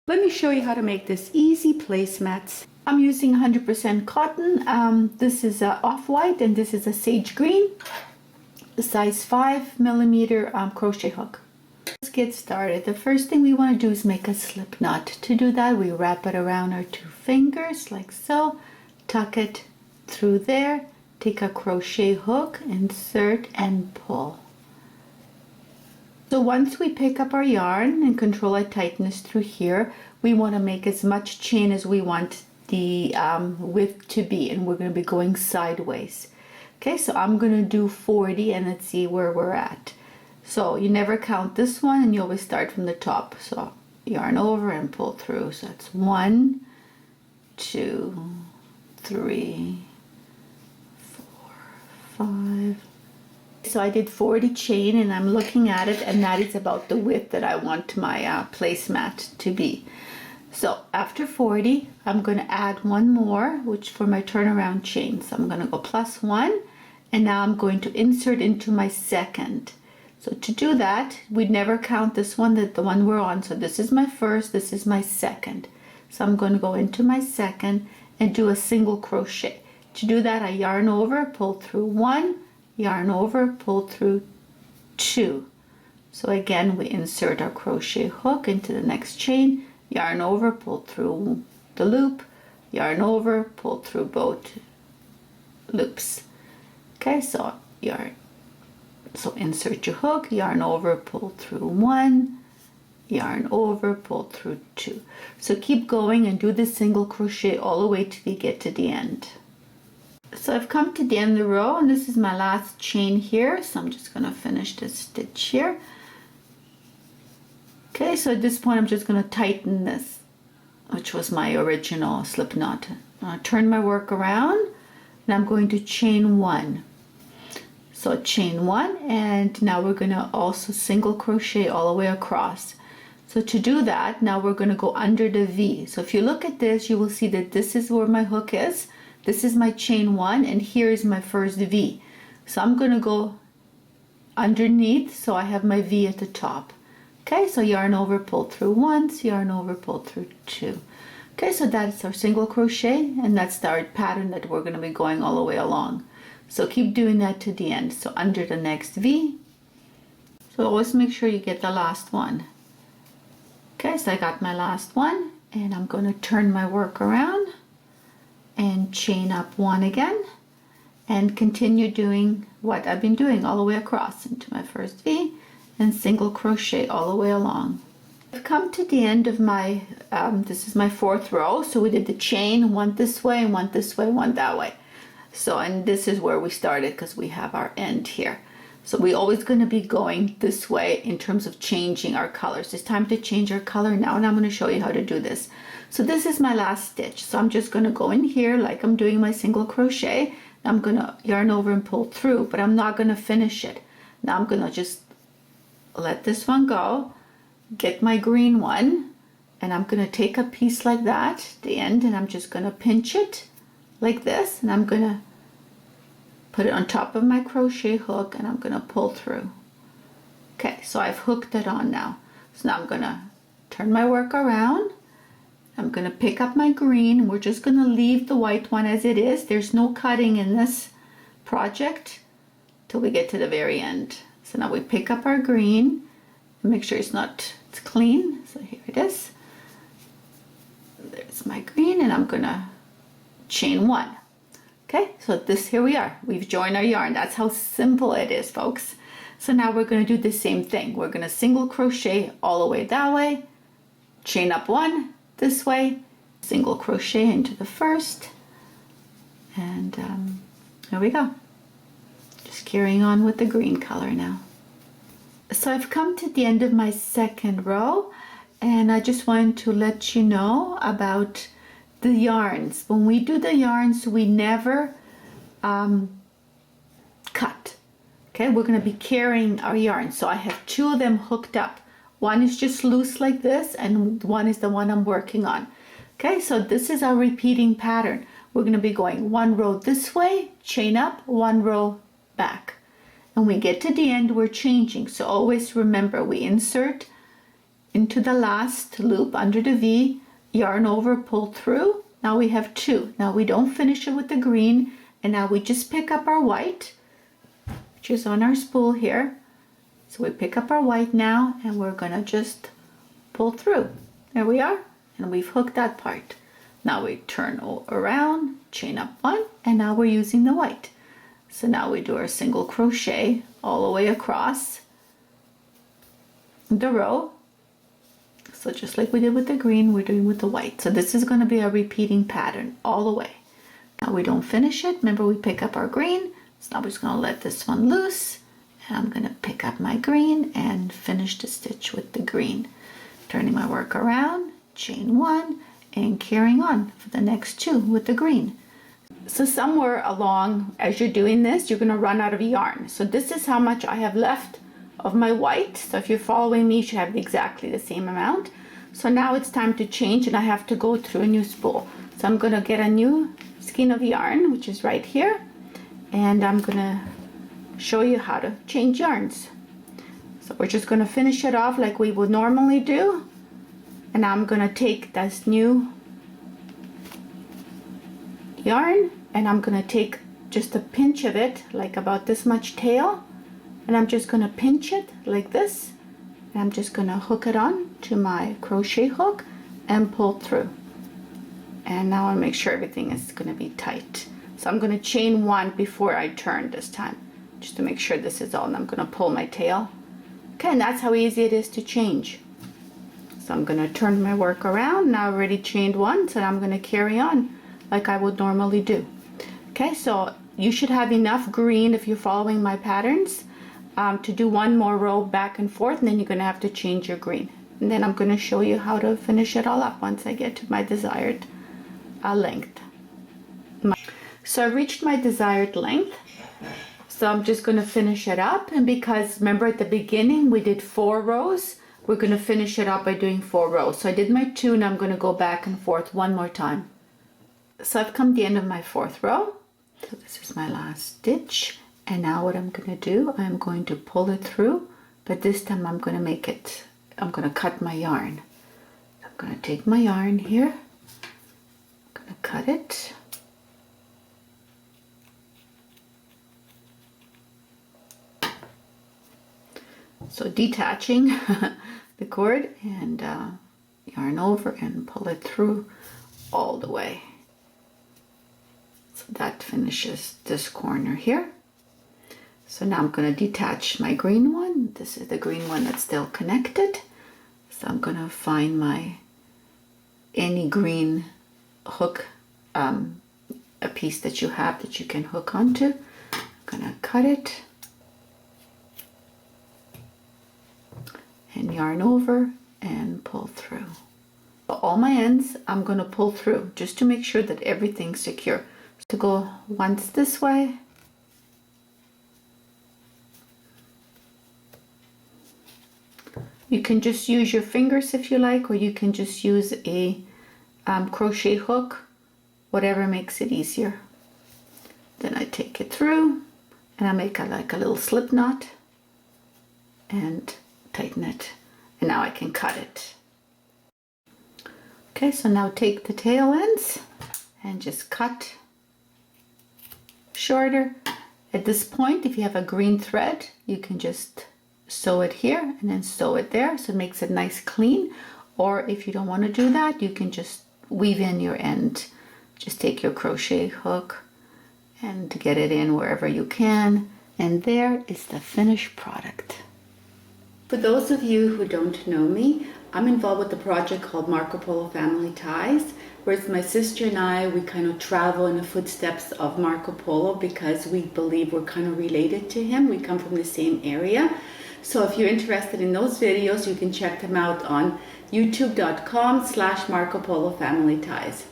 Let me show you how to make this easy placemats. I'm using 100% cotton. This is a off-white and this is a sage green, a size 5mm crochet hook. Let's get started. The first thing we want to do is make a slip knot. To do that, we wrap it around our 2 fingers like so, tuck it through there, take a crochet hook, insert and pull. So once we pick up our yarn and control our tightness through here, we want to make as much chain as we want the width to be, and we're going to be going sideways. Okay, so I'm going to do 40 and let's see where we're at. So you never count this one and you always start from the top. So yarn over and pull through. So that's 1, 2, 3, 4, 5. So I did 40 chain and I'm looking at it, and that is about the width that I want my placemat to be. So after 40, I'm going to add one more, which for my turnaround chain. So I'm going to go +1, and now I'm going to insert into my second. So to do that, we'd never count this one, the one we're on. So this is my first, this is my second. So I'm going to go into my second and do a single crochet. To do that, I yarn over, pull through 1, yarn over, pull through 2. So again, we insert our crochet hook into the next chain, yarn over, pull through the loop, yarn over, pull through both loops. Okay, so insert your hook, yarn over, pull through 1, yarn over, pull through 2. So keep going and do the single crochet all the way till you get to the end. So I've come to the end of the row, and this is my last chain here, so I'm just going to finish this stitch here. Okay, so at this point I'm just going to tighten this, which was my original slip knot. I'll turn my work around and I'm going to chain 1. So chain 1, and now we're going to also single crochet all the way across. So to do that, now we're going to go under the V. So if you look at this, you will see that this is where my hook is. This is my chain 1, and here is my first V. So I'm going to go underneath, so I have my V at the top. Okay, so yarn over, pull through once, yarn over, pull through 2. Okay, so that's our single crochet, and that's our pattern that we're going to be going all the way along. So keep doing that to the end. So under the next V. So always make sure you get the last one. Okay, so I got my last one, and I'm going to turn my work around and chain up 1 again and continue doing what I've been doing all the way across into my first V and single crochet all the way along. I've come to the end of my this is my 4th row. So we did the chain, 1 this way and 1 this way, 1 that way. So, and this is where we started because we have our end here. So we're always going to be going this way in terms of changing our colors. It's time to change our color now, and I'm going to show you how to do this. So this is my last stitch. So I'm just going to go in here like I'm doing my single crochet. I'm going to yarn over and pull through, but I'm not going to finish it. Now I'm going to just let this one go, get my green one, and I'm going to take a piece like that, the end, and I'm just going to pinch it like this, and I'm going to put it on top of my crochet hook, and I'm going to pull through. Okay, so I've hooked it on now. So now I'm going to turn my work around. I'm going to pick up my green. We're just going to leave the white one as it is. There's no cutting in this project till we get to the very end. So now we pick up our green and make sure it's clean. So here it is. There's my green, and I'm going to chain 1. Okay, so here we are. We've joined our yarn. That's how simple it is, folks. So now we're going to do the same thing. We're going to single crochet all the way that way, chain up 1 this way, single crochet into the first, and here we go. Just carrying on with the green color now. So I've come to the end of my 2nd row, and I just wanted to let you know about the yarns. When we do the yarns, we never cut. Okay, we're going to be carrying our yarn. So I have 2 of them hooked up. One is just loose like this, and one is the one I'm working on. Okay, so this is our repeating pattern. We're going to be going 1 row this way, chain up, 1 row back. And we get to the end, we're changing. So always remember, we insert into the last loop under the V, yarn over, pull through. Now we have 2. Now we don't finish it with the green, and now we just pick up our white, which is on our spool here. So we pick up our white now, and we're gonna just pull through. There we are, and we've hooked that part. Now we turn around, chain up 1, and now we're using the white. So now we do our single crochet all the way across the row. So just like we did with the green, we're doing with the white. So this is going to be a repeating pattern all the way. Now we don't finish it. Remember, we pick up our green. So now we're just going to let this one loose. And I'm going to pick up my green and finish the stitch with the green. Turning my work around, chain 1, and carrying on for the next 2 with the green. So somewhere along, as you're doing this, you're going to run out of yarn. So this is how much I have left of my white. So if you're following me, you should have exactly the same amount. So now it's time to change, and I have to go through a new spool. So I'm going to get a new skein of yarn, which is right here, and I'm going to show you how to change yarns. So we're just going to finish it off like we would normally do, and I'm going to take this new yarn, and I'm going to take just a pinch of it, like about this much tail, and I'm just going to pinch it like this, and I'm just going to hook it on to my crochet hook and pull through. And now I'll make sure everything is going to be tight. So I'm going to chain 1 before I turn this time, just to make sure this is all, and I'm going to pull my tail. Okay, and that's how easy it is to change. So I'm going to turn my work around. Now I've already chained 1, so I'm going to carry on like I would normally do. Okay, so you should have enough green if you're following my patterns to do 1 more row back and forth, and then you're going to have to change your green. And then I'm going to show you how to finish it all up once I get to my desired length. So I reached my desired length, so I'm just going to finish it up. And because remember at the beginning we did 4 rows, we're going to finish it up by doing 4 rows. So I did my 2, and I'm going to go back and forth 1 more time. So I've come to the end of my 4th row. So this is my last stitch, and now what I'm going to do, I'm going to pull it through, but this time I'm going to cut my yarn. I'm going to take my yarn here, I'm going to cut it, so detaching the cord, and yarn over and pull it through all the way. So that finishes this corner here. So now I'm going to detach my green one. This is the green one that's still connected. So I'm going to find any green hook, a piece that you have that you can hook onto. I'm going to cut it and yarn over and pull through. So all my ends I'm going to pull through just to make sure that everything's secure. To go once this way, you can just use your fingers if you like, or you can just use a crochet hook, whatever makes it easier. Then I take it through and I make like a little slip knot and tighten it, and now I can cut it. Okay, so now take the tail ends and just cut shorter. At this point, if you have a green thread, you can just sew it here and then sew it there, so it makes it nice clean. Or if you don't want to do that, you can just weave in your end. Just take your crochet hook and get it in wherever you can, and there is the finished product. For those of you who don't know me, I'm involved with a project called Marco Polo Family Ties, where it's my sister and I, we kind of travel in the footsteps of Marco Polo because we believe we're kind of related to him. We come from the same area. So if you're interested in those videos, you can check them out on youtube.com/Marco Polo Family Ties.